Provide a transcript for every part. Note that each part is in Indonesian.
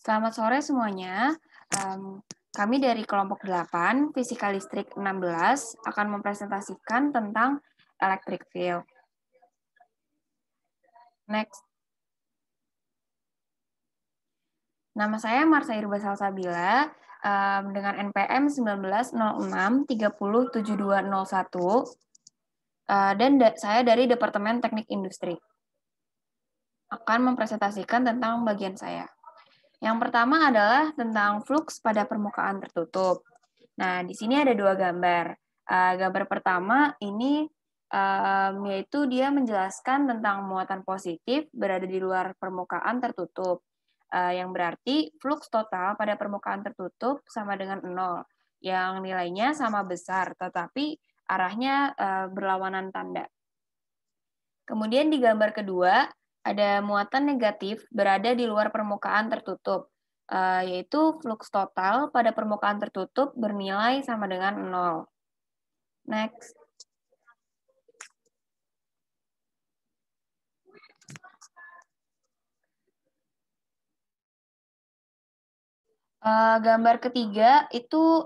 Selamat sore semuanya. Kami dari kelompok 8, Fisika Listrik 16, akan mempresentasikan tentang electric field. Next. Nama saya Marsha Irba Salsabila, dengan NPM 1906307201, dan saya dari Departemen Teknik Industri. Akan mempresentasikan tentang bagian saya. Yang pertama adalah tentang fluks pada permukaan tertutup. Nah, di sini ada dua gambar. Gambar pertama ini yaitu dia menjelaskan tentang muatan positif berada di luar permukaan tertutup, yang berarti fluks total pada permukaan tertutup sama dengan 0, yang nilainya sama besar, tetapi arahnya berlawanan tanda. Kemudian di gambar kedua, ada muatan negatif berada di luar permukaan tertutup, yaitu fluks total pada permukaan tertutup bernilai sama dengan 0. Next. Gambar ketiga itu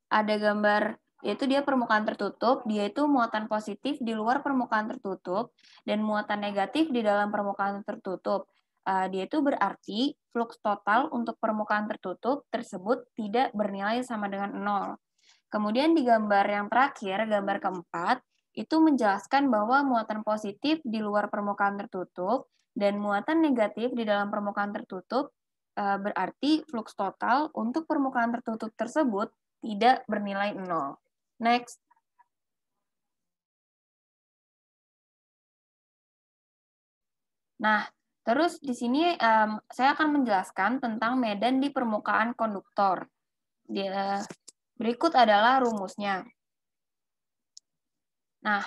ada gambar, yaitu dia permukaan tertutup, dia itu muatan positif di luar permukaan tertutup, dan muatan negatif di dalam permukaan tertutup. Dia itu berarti fluks total untuk permukaan tertutup tersebut tidak bernilai sama dengan 0. Kemudian di gambar yang terakhir, gambar keempat, itu menjelaskan bahwa muatan positif di luar permukaan tertutup dan muatan negatif di dalam permukaan tertutup berarti fluks total untuk permukaan tertutup tersebut tidak bernilai 0. Next. Nah, terus di sini saya akan menjelaskan tentang medan di permukaan konduktor. Berikut adalah rumusnya. Nah,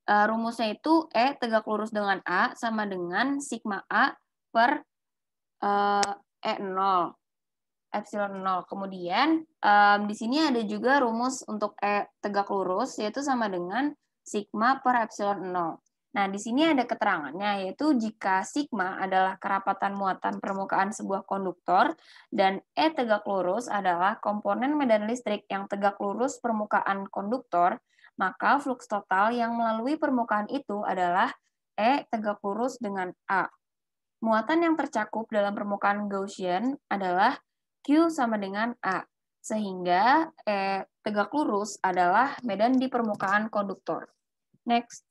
rumusnya itu E tegak lurus dengan A sama dengan sigma A per E0, epsilon 0. Kemudian di sini ada juga rumus untuk E tegak lurus, yaitu sama dengan sigma per epsilon 0. Nah, di sini ada keterangannya, yaitu jika sigma adalah kerapatan muatan permukaan sebuah konduktor, dan E tegak lurus adalah komponen medan listrik yang tegak lurus permukaan konduktor, maka fluks total yang melalui permukaan itu adalah E tegak lurus dengan A. Muatan yang tercakup dalam permukaan Gaussian adalah Q sama dengan A, sehingga E tegak lurus adalah medan di permukaan konduktor. Next.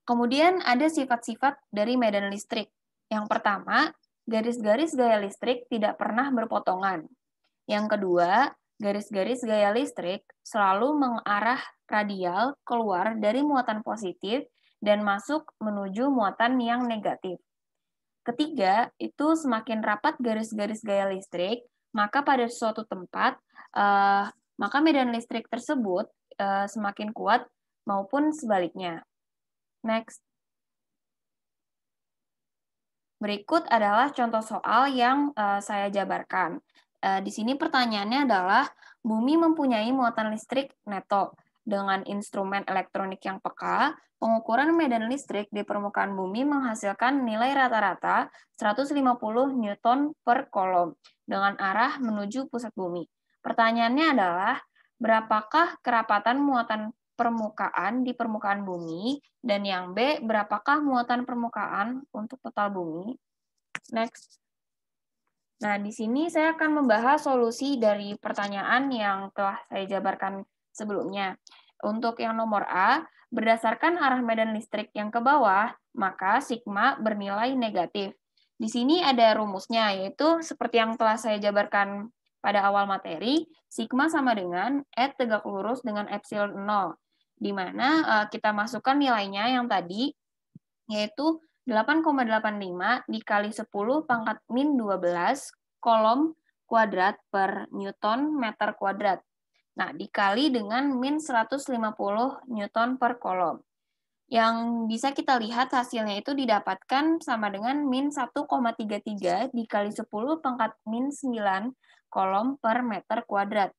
Kemudian ada sifat-sifat dari medan listrik. Yang pertama, garis-garis gaya listrik tidak pernah berpotongan. Yang kedua, garis-garis gaya listrik selalu mengarah radial keluar dari muatan positif dan masuk menuju muatan yang negatif. Ketiga, itu semakin rapat garis-garis gaya listrik, maka pada suatu tempat, maka medan listrik tersebut semakin kuat maupun sebaliknya. Next. Berikut adalah contoh soal yang saya jabarkan. Di sini pertanyaannya adalah, bumi mempunyai muatan listrik neto. Dengan instrumen elektronik yang peka, pengukuran medan listrik di permukaan bumi menghasilkan nilai rata-rata 150 Newton per kolom dengan arah menuju pusat bumi. Pertanyaannya adalah, berapakah kerapatan muatan permukaan di permukaan bumi, dan yang B, berapakah muatan permukaan untuk total bumi? Next. Nah, di sini saya akan membahas solusi dari pertanyaan yang telah saya jabarkan sebelumnya. Untuk yang nomor A, berdasarkan arah medan listrik yang ke bawah, maka sigma bernilai negatif. Di sini ada rumusnya, yaitu seperti yang telah saya jabarkan pada awal materi, sigma sama dengan E tegak lurus dengan epsilon 0, di mana kita masukkan nilainya yang tadi, yaitu 8,85 dikali 10 pangkat min 12 kolom kuadrat per Newton meter kuadrat. Nah, dikali dengan min 150 Newton per kolom. Yang bisa kita lihat hasilnya itu didapatkan sama dengan min 1,33 dikali 10 pangkat min 9 kolom per meter kuadrat.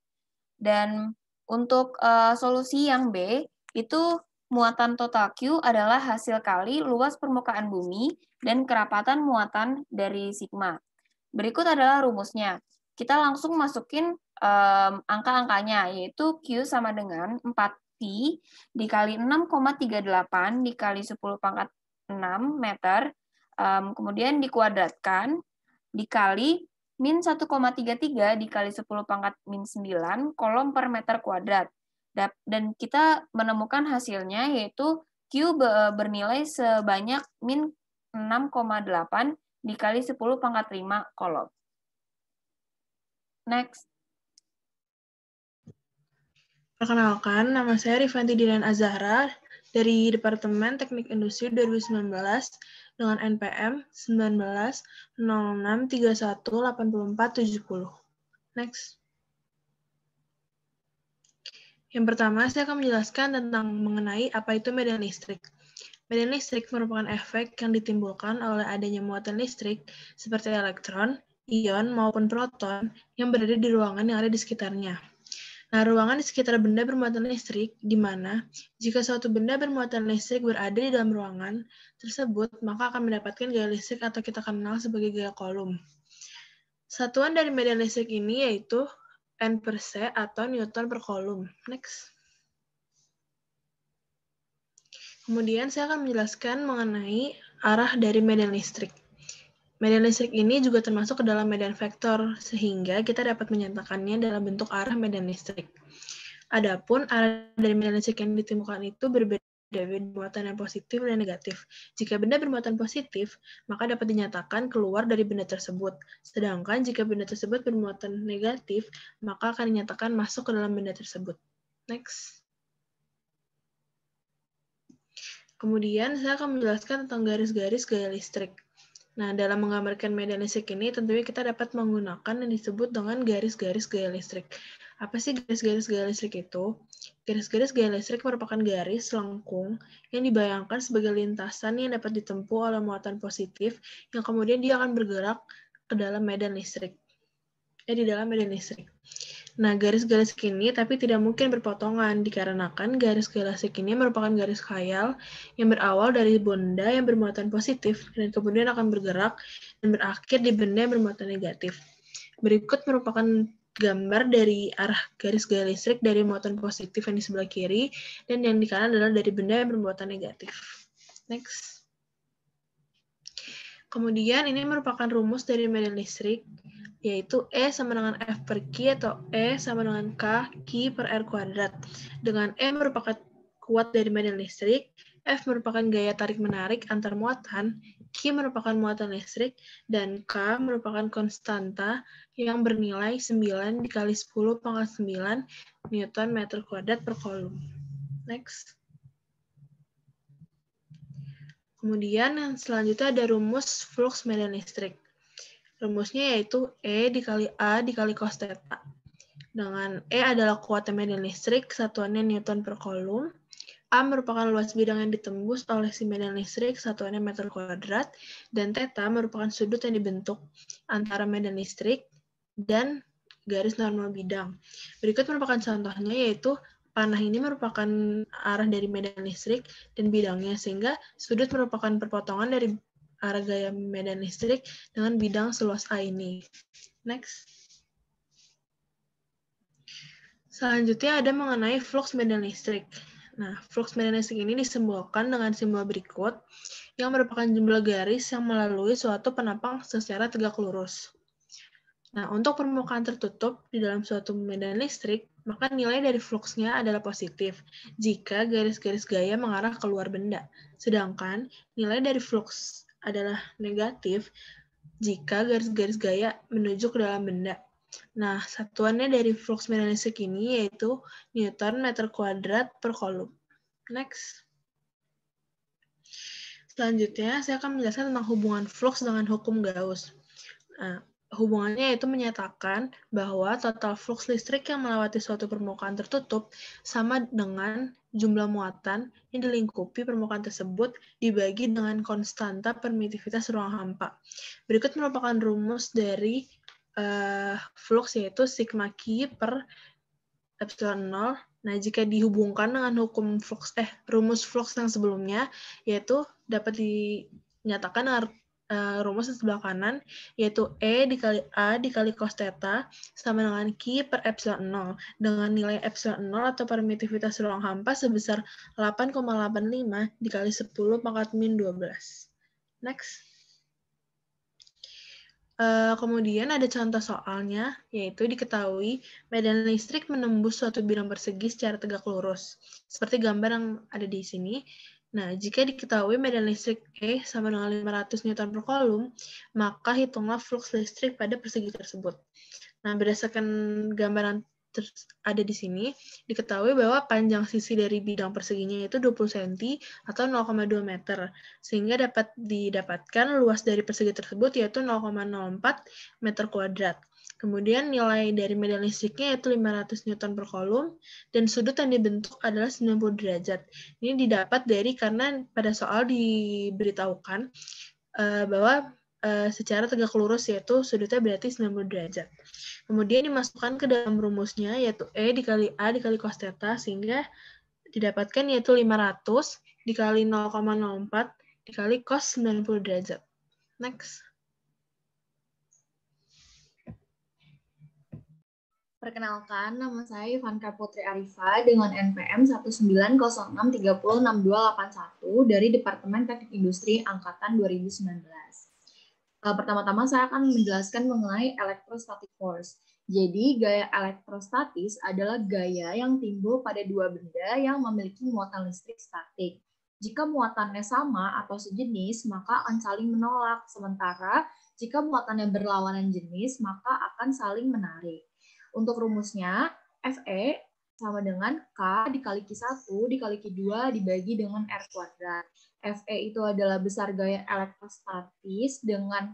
Dan untuk solusi yang B, itu Muatan total Q adalah hasil kali luas permukaan bumi dan kerapatan muatan dari sigma. Berikut adalah rumusnya. Kita langsung masukin angka-angkanya, yaitu Q sama dengan 4pi dikali 6,38 dikali 10 pangkat 6 meter, kemudian dikuadratkan, dikali min 1,33 dikali 10 pangkat min 9 kolom per meter kuadrat. Dan kita menemukan hasilnya, yaitu Q bernilai sebanyak min 6,8 dikali 10 pangkat 5 kolom. Next. Perkenalkan, nama saya Rifanti Dilan Azahra dari Departemen Teknik Industri 2019 dengan NPM 1906318470. Next. Yang pertama, saya akan menjelaskan tentang mengenai apa itu medan listrik. Medan listrik merupakan efek yang ditimbulkan oleh adanya muatan listrik seperti elektron, ion, maupun proton yang berada di ruangan yang ada di sekitarnya. Nah, ruangan di sekitar benda bermuatan listrik, di mana jika suatu benda bermuatan listrik berada di dalam ruangan tersebut, maka akan mendapatkan gaya listrik atau kita kenal sebagai gaya Coulomb. Satuan dari medan listrik ini yaitu N per C atau Newton per Coulomb. Next. Kemudian saya akan menjelaskan mengenai arah dari medan listrik. Medan listrik ini juga termasuk ke dalam medan vektor, sehingga kita dapat menyatakannya dalam bentuk arah medan listrik. Adapun arah dari medan listrik yang ditimbulkan itu berbeda bermuatan yang positif dan negatif. Jika benda bermuatan positif, maka dapat dinyatakan keluar dari benda tersebut. Sedangkan jika benda tersebut bermuatan negatif, maka akan dinyatakan masuk ke dalam benda tersebut. Next. Kemudian saya akan menjelaskan tentang garis-garis gaya listrik. Nah, dalam menggambarkan medan listrik ini, tentunya kita dapat menggunakan yang disebut dengan garis-garis gaya listrik. Apa sih garis-garis gaya listrik itu? Garis-garis gaya listrik merupakan garis lengkung yang dibayangkan sebagai lintasan yang dapat ditempuh oleh muatan positif yang kemudian dia akan bergerak ke dalam medan listrik. Di dalam medan listrik. Nah, garis-garis ini tapi tidak mungkin berpotongan dikarenakan garis gaya listrik ini merupakan garis khayal yang berawal dari benda yang bermuatan positif dan kemudian akan bergerak dan berakhir di benda yang bermuatan negatif. Berikut merupakan gambar dari arah garis gaya listrik dari muatan positif yang di sebelah kiri dan yang di kanan adalah dari benda yang bermuatan negatif. Next. Kemudian ini merupakan rumus dari medan listrik, yaitu E sama dengan F per Q atau E sama dengan K per R kuadrat. Dengan E merupakan kuat dari medan listrik, F merupakan gaya tarik-menarik antar muatan, Q merupakan muatan listrik, dan K merupakan konstanta yang bernilai 9 dikali 10 pangkat 9 Newton meter kuadrat per Coulomb. Next. Kemudian yang selanjutnya ada rumus flux medan listrik. Rumusnya yaitu E dikali A dikali cos theta. Dengan E adalah kuatan medan listrik, satuannya Newton per Coulomb. A merupakan luas bidang yang ditembus oleh si medan listrik, satuannya meter kuadrat. Dan theta merupakan sudut yang dibentuk antara medan listrik dan garis normal bidang. Berikut merupakan contohnya, yaitu panah ini merupakan arah dari medan listrik dan bidangnya, sehingga sudut merupakan perpotongan dari arah gaya medan listrik dengan bidang seluas A ini. Next. Selanjutnya ada mengenai flux medan listrik. Nah, flux medan listrik ini disimbolkan dengan simbol berikut, yang merupakan jumlah garis yang melalui suatu penapang secara tegak lurus. Nah, untuk permukaan tertutup di dalam suatu medan listrik, maka nilai dari fluxnya adalah positif jika garis-garis gaya mengarah keluar benda. Sedangkan nilai dari flux adalah negatif jika garis-garis gaya menuju ke dalam benda. Nah, satuannya dari flux medan listrik ini yaitu Newton meter kuadrat per Coulomb. Next. Selanjutnya, saya akan menjelaskan tentang hubungan flux dengan hukum Gauss. Nah, hubungannya yaitu menyatakan bahwa total flux listrik yang melewati suatu permukaan tertutup sama dengan jumlah muatan yang dilingkupi permukaan tersebut dibagi dengan konstanta permitivitas ruang hampa. Berikut merupakan rumus dari flux, yaitu sigma Q per epsilon 0. Nah, jika dihubungkan dengan rumus flux yang sebelumnya, yaitu dapat dinyatakan dengan rumus di sebelah kanan, yaitu E dikali A dikali cos theta sama dengan Q per epsilon 0, dengan nilai epsilon 0 atau permitivitas ruang hampa sebesar 8,85 dikali 10 pangkat min 12. Next. Kemudian ada contoh soalnya, yaitu diketahui medan listrik menembus suatu bidang persegi secara tegak lurus, seperti gambar yang ada di sini. Nah, jika diketahui medan listrik E sama dengan 500 Newton per kolom, maka hitunglah flux listrik pada persegi tersebut. Nah, berdasarkan gambaran ada di sini, diketahui bahwa panjang sisi dari bidang perseginya itu 20 cm atau 0,2 meter, sehingga dapat didapatkan luas dari persegi tersebut yaitu 0,04 meter kuadrat. Kemudian nilai dari medan listriknya yaitu 500 Newton per kolom, dan sudut yang dibentuk adalah 90 derajat. Ini didapat karena pada soal diberitahukan bahwa secara tegak lurus yaitu sudutnya berarti 90 derajat. Kemudian dimasukkan ke dalam rumusnya yaitu E dikali A dikali cos theta, sehingga didapatkan yaitu 500 dikali 0,04 dikali cos 90 derajat. Next. Perkenalkan, nama saya Ivanka Putri Arifa dengan NPM 19063062881 dari Departemen Teknik Industri Angkatan 2019. Pertama-tama saya akan menjelaskan mengenai electrostatic force. Jadi, gaya elektrostatis adalah gaya yang timbul pada dua benda yang memiliki muatan listrik statik. Jika muatannya sama atau sejenis, maka akan saling menolak. Sementara, jika muatannya berlawanan jenis, maka akan saling menarik. Untuk rumusnya, Fe sama dengan K dikali Q1 dikali Q2 dibagi dengan R kuadrat. Fe itu adalah besar gaya elektrostatis dengan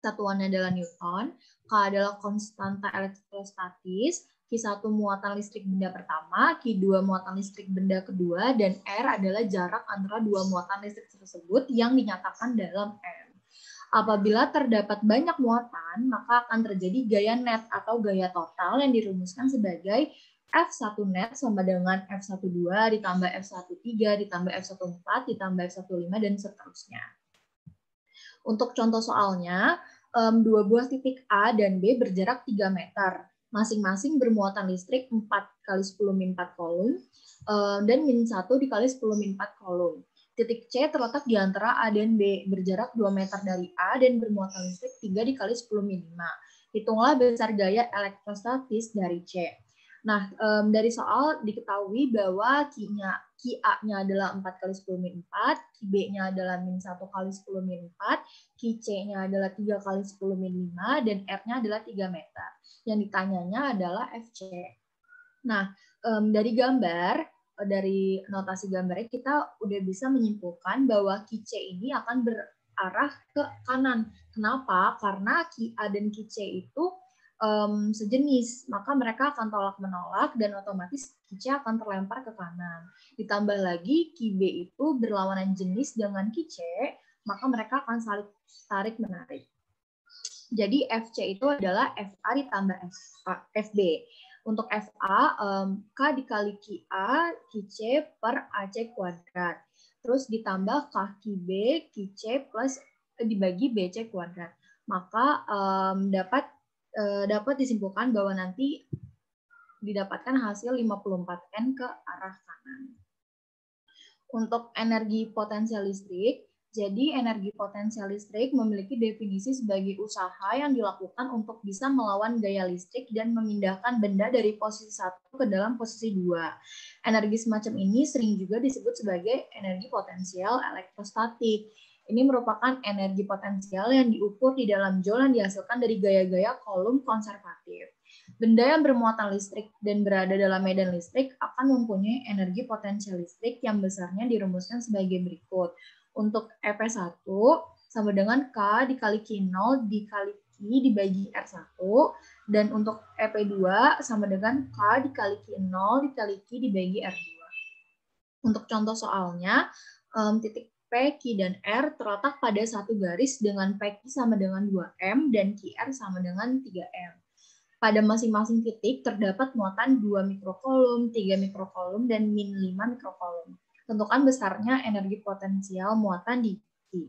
satuannya adalah Newton, K adalah konstanta elektrostatis, Q1 muatan listrik benda pertama, Q2 muatan listrik benda kedua, dan R adalah jarak antara dua muatan listrik tersebut yang dinyatakan dalam M. Apabila terdapat banyak muatan, maka akan terjadi gaya net atau gaya total yang dirumuskan sebagai F1 net sama dengan F12 ditambah F13 ditambah F14 ditambah F15 dan seterusnya. Untuk contoh soalnya, dua buah titik A dan B berjarak 3 meter. Masing-masing bermuatan listrik 4 kali 10 min 4 kolom dan min 1 dikali 10 min 4 kolom. Titik C terletak di antara A dan B, berjarak 2 meter dari A dan bermuatan listrik 3 dikali 10 min 5. Hitunglah besar gaya elektrostatis dari C. Nah, dari soal diketahui bahwa Q-A-nya adalah 4 kali 10 min 4, Q-B-nya adalah min 1 kali 10 min 4, Q-C-nya adalah 3 kali 10 min 5, dan R-nya adalah 3 meter. Yang ditanyanya adalah FC. Nah, dari notasi gambarnya, kita udah bisa menyimpulkan bahwa Q-C ini akan berarah ke kanan. Kenapa? Karena Q-A dan Q-C itu sejenis, maka mereka akan tolak-menolak dan otomatis Q-C akan terlempar ke kanan. Ditambah lagi Q-B itu berlawanan jenis dengan Q-C, maka mereka akan saling tarik-menarik. Jadi FC itu adalah FA ditambah FB. Untuk FA, K dikali QA, QC per AC kuadrat. Terus ditambah K QB, QC plus dibagi BC kuadrat. Maka dapat disimpulkan bahwa nanti didapatkan hasil 54N ke arah kanan. Untuk energi potensial listrik, jadi energi potensial listrik memiliki definisi sebagai usaha yang dilakukan untuk bisa melawan gaya listrik dan memindahkan benda dari posisi 1 ke dalam posisi 2. Energi semacam ini sering juga disebut sebagai energi potensial elektrostatik. Ini merupakan energi potensial yang diukur di dalam joule yang dihasilkan dari gaya-gaya kolom konservatif. Benda yang bermuatan listrik dan berada dalam medan listrik akan mempunyai energi potensial listrik yang besarnya dirumuskan sebagai berikut. Untuk EP1 sama dengan K dikali Q0 dikali Q dibagi R1. Dan untuk EP2 sama dengan K dikali Q0 dikali Q dibagi R2. Untuk contoh soalnya, titik P, Q, dan R terletak pada satu garis dengan PQ sama dengan 2M dan QR sama dengan 3M. Pada masing-masing titik terdapat muatan 2 mikrocoulomb, 3 mikrocoulomb, dan min 5 mikrocoulomb. Tentukan besarnya energi potensial muatan di Q.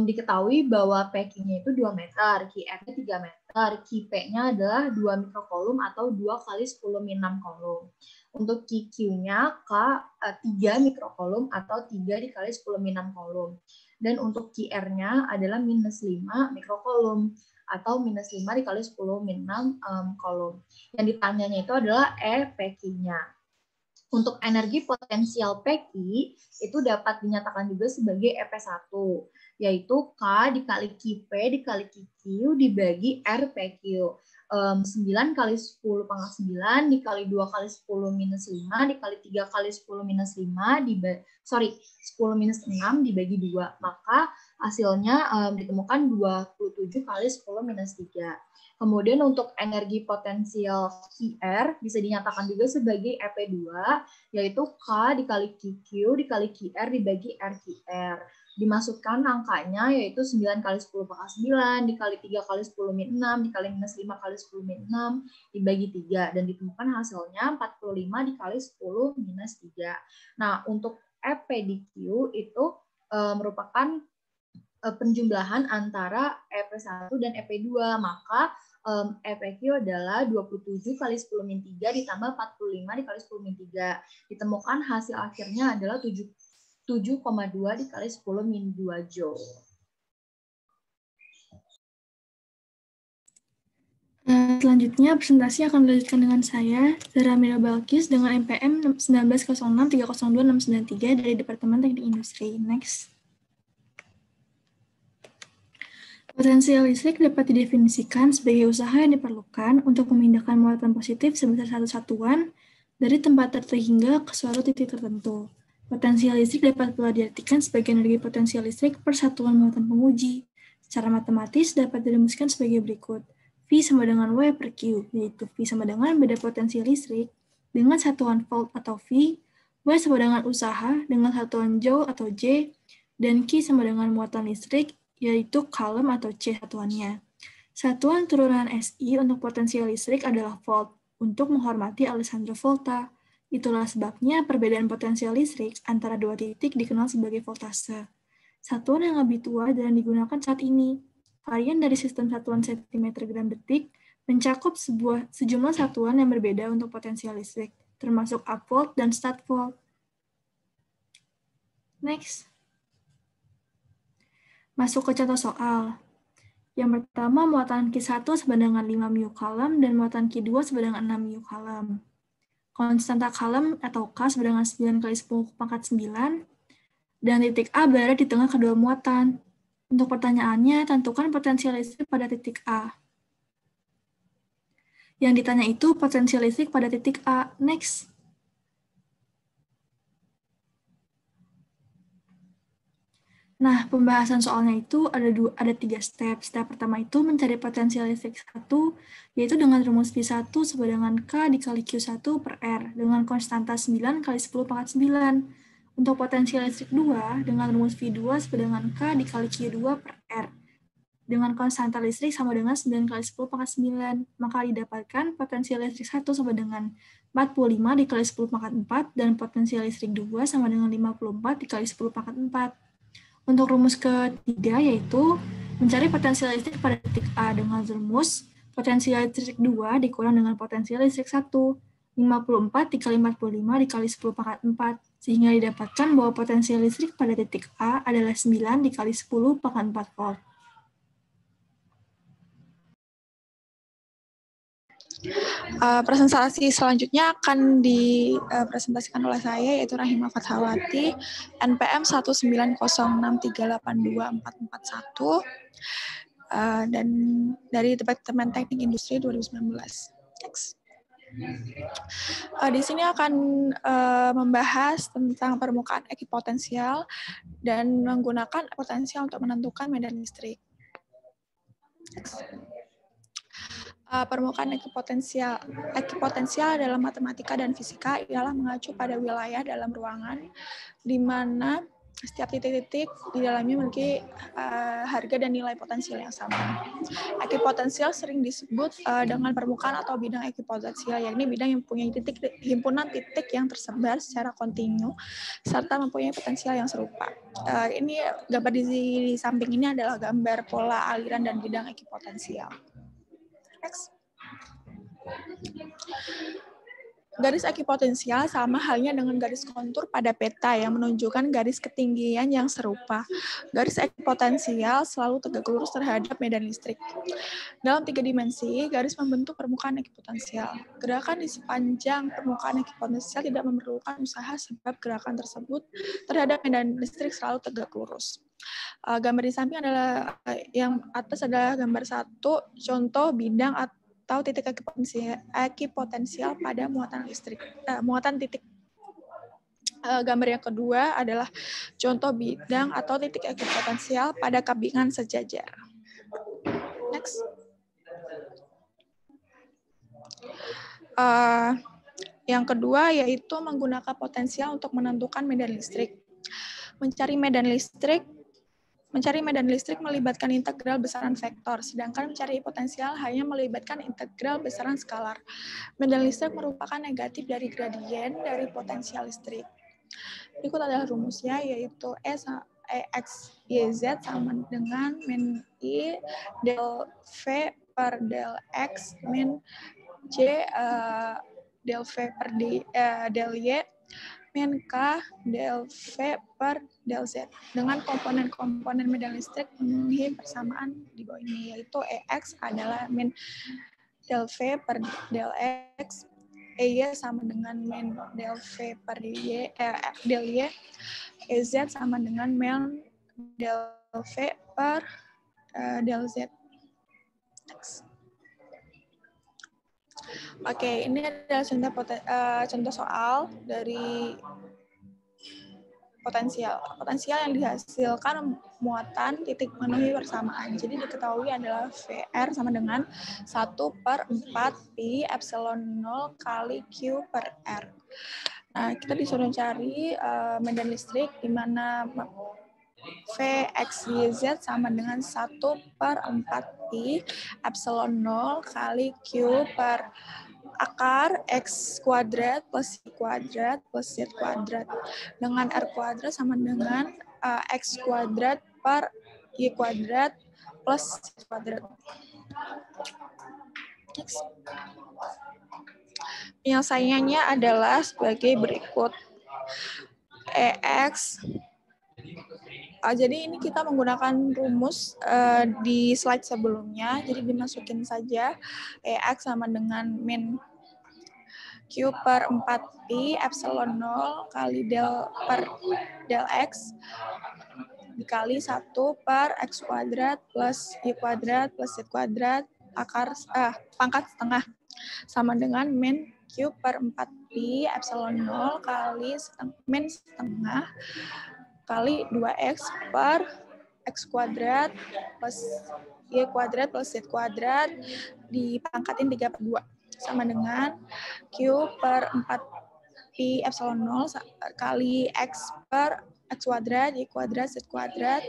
Diketahui bahwa P-nya itu 2 meter, Qr-nya 3 meter, Qp-nya adalah 2 mikrocoulomb atau 2 kali 10 min 6 coulomb. Untuk Qq-nya K 3 mikrocoulomb atau 3 dikali 10 min 6 coulomb. Dan untuk Qr-nya adalah minus 5 mikrocoulomb atau minus 5 dikali 10 min 6 coulomb. Yang ditanyanya itu adalah Pq-nya. Untuk energi potensial Pq itu dapat dinyatakan juga sebagai EP1, yaitu K dikali Qp dikali Qq dibagi RPQ. 9 kali 10 pangkat 9 dikali 2 kali 10 minus 5 dikali 3 kali 10 minus 5 10 minus 6 dibagi 2. Maka hasilnya ditemukan 27 kali 10 minus 3. Kemudian untuk energi potensial Qr bisa dinyatakan juga sebagai EP2, yaitu K dikali QQ dikali QR dibagi RQR. Dimasukkan angkanya yaitu 9 kali 10 pangkat 9 dikali 3 kali 10 min 6 dikali minus 5 kali 10 min 6 dibagi 3 dan ditemukan hasilnya 45 dikali 10 minus 3. Nah, untuk EP di Q itu merupakan penjumlahan antara EP1 dan EP2, maka EPQ adalah 27 kali 10 min 3 ditambah 45 dikali 10 min 3. Ditemukan hasil akhirnya adalah 7,2 dikali 10 min 2 Joule. Selanjutnya, presentasi akan dilanjutkan dengan saya, Zahra Mira Balkis, dengan NPM 1906302693 dari Departemen Teknik Industri. Next. Potensial listrik dapat didefinisikan sebagai usaha yang diperlukan untuk memindahkan muatan positif sebesar satu satuan dari tempat terhingga ke suatu titik tertentu. Potensial listrik dapat pula diartikan sebagai energi potensial listrik per satuan muatan penguji. Secara matematis dapat dirumuskan sebagai berikut. V sama dengan W per Q, yaitu V sama dengan beda potensial listrik dengan satuan volt atau V, W sama dengan usaha dengan satuan Joule atau J, dan Q sama dengan muatan listrik, yaitu Coulomb atau C satuannya. Satuan turunan SI untuk potensial listrik adalah volt, untuk menghormati Alessandro Volta. Itulah sebabnya perbedaan potensial listrik antara dua titik dikenal sebagai voltase. Satuan yang lebih tua dan digunakan saat ini. Varian dari sistem satuan cm gram detik mencakup sejumlah satuan yang berbeda untuk potensial listrik, termasuk upvolt dan start-volt. Next. Masuk ke contoh soal. Yang pertama, muatan Q1 sama dengan 5 μ Coulomb dan muatan Q2 sama dengan 6 μ Coulomb. Konstanta Coulomb atau K sama dengan 9 kali 10 pangkat 9, dan titik A berada di tengah kedua muatan. Untuk pertanyaannya, tentukan potensial listrik pada titik A. Yang ditanya itu potensial listrik pada titik A. Next. Nah, pembahasan soalnya itu ada 3 step. Step pertama itu mencari potensial listrik 1, yaitu dengan rumus V1 sama dengan K dikali Q1 per R, dengan konstanta 9 kali 10 pangkat 9. Untuk potensial listrik 2, dengan rumus V2 sama dengan K dikali Q2 per R, dengan konstanta listrik sama dengan 9 kali 10 pangkat 9. Maka didapatkan potensial listrik 1 sama dengan 45 dikali 10 pangkat 4, dan potensial listrik 2 sama dengan 54 dikali 10 pangkat 4. Untuk rumus ketiga yaitu mencari potensial listrik pada titik A dengan rumus potensial listrik 2 dikurang dengan potensial listrik 1. 54 dikali 45 dikali 10 pangkat 4. Sehingga didapatkan bahwa potensial listrik pada titik A adalah 9 dikali 10 pangkat 4 volt. Presentasi selanjutnya akan dipresentasikan oleh saya, yaitu Rahimah Fathawati, NPM 19063824441, dan dari Departemen Teknik Industri 2019. Next. Di sini akan membahas tentang permukaan ekipotensial dan menggunakan potensial untuk menentukan medan listrik. Next. Permukaan ekipotensial dalam matematika dan fisika ialah mengacu pada wilayah dalam ruangan di mana Setiap titik-titik di dalamnya memiliki harga dan nilai potensial yang sama. Ekipotensial sering disebut dengan permukaan atau bidang ekipotensial, yakni bidang yang mempunyai himpunan titik yang tersebar secara kontinu serta mempunyai potensial yang serupa. Ini gambar di samping ini adalah gambar pola aliran dan bidang ekipotensial. Next. Garis ekipotensial sama halnya dengan garis kontur pada peta yang menunjukkan garis ketinggian yang serupa. Garis ekipotensial selalu tegak lurus terhadap medan listrik. Dalam 3 dimensi, garis membentuk permukaan ekipotensial. Gerakan di sepanjang permukaan ekipotensial tidak memerlukan usaha sebab gerakan tersebut terhadap medan listrik selalu tegak lurus. Gambar di samping adalah yang atas adalah gambar 1, contoh bidang atau titik ekipotensial pada muatan listrik, muatan titik. Gambar yang kedua adalah contoh bidang atau titik ekipotensial pada kabingan sejajar. Next. Yang kedua yaitu menggunakan potensial untuk menentukan medan listrik. Mencari medan listrik melibatkan integral besaran vektor, sedangkan mencari potensial hanya melibatkan integral besaran skalar. Medan listrik merupakan negatif dari gradien dari potensial listrik. Berikut adalah rumusnya, yaitu Ex YZ sama dengan min I del V per del X min J del V per del Y min K del V per del Z dengan komponen-komponen medan listrik memenuhi persamaan di bawah ini, yaitu EX adalah min del V per del X, EY sama dengan min del V per del Y, EZ sama dengan min del V per del Z. Next. Oke, ini adalah contoh soal dari potensial. Potensial yang dihasilkan muatan titik memenuhi persamaan. Jadi diketahui adalah VR sama dengan 1/4 pi epsilon 0 kali Q per R. Nah, kita disuruh cari medan listrik di mana VXYZ sama dengan 1/4 pi epsilon 0 kali Q per akar X kuadrat plus Y kuadrat plus Z kuadrat dengan R kuadrat sama dengan X kuadrat per Y kuadrat plus Z kuadrat. Next. Penyelesaiannya adalah sebagai berikut. EX. Jadi ini kita menggunakan rumus di slide sebelumnya. Jadi dimasukin saja EX sama dengan min Q per 4 pi epsilon 0 kali del per del X dikali 1 per X kuadrat plus Y kuadrat plus Z kuadrat akar pangkat setengah sama dengan min Q per 4 pi epsilon 0 kali min setengah kali 2X per X kuadrat plus Y kuadrat plus Z kuadrat dipangkatin 3/2 sama dengan Q per 4 pi epsilon 0 kali X per X kuadrat Y kuadrat Z kuadrat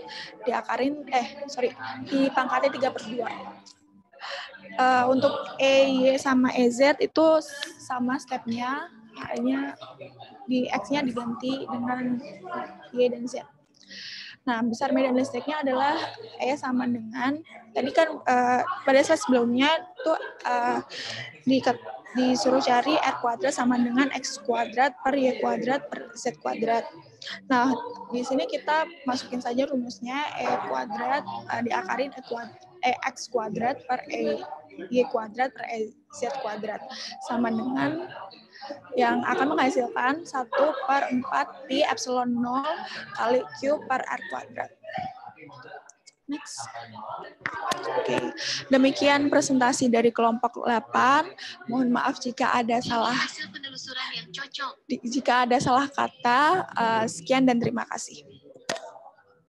dipangkatin 3/2. Untuk EY sama EZ itu sama stepnya, hanya di X-nya diganti dengan Y dan Z. Nah, besar medan listriknya adalah E sama dengan, tadi kan pada slide sebelumnya itu disuruh cari R kuadrat sama dengan X kuadrat per Y kuadrat per Z kuadrat. Nah, di sini kita masukin saja rumusnya E kuadrat diakarin X kuadrat per Y kuadrat per Z kuadrat sama dengan yang akan menghasilkan 1/4 pi epsilon 0 kali Q per R kuadrat. Next. Oke, demikian presentasi dari kelompok 8. Mohon maaf jika ada salah kata. Sekian dan terima kasih.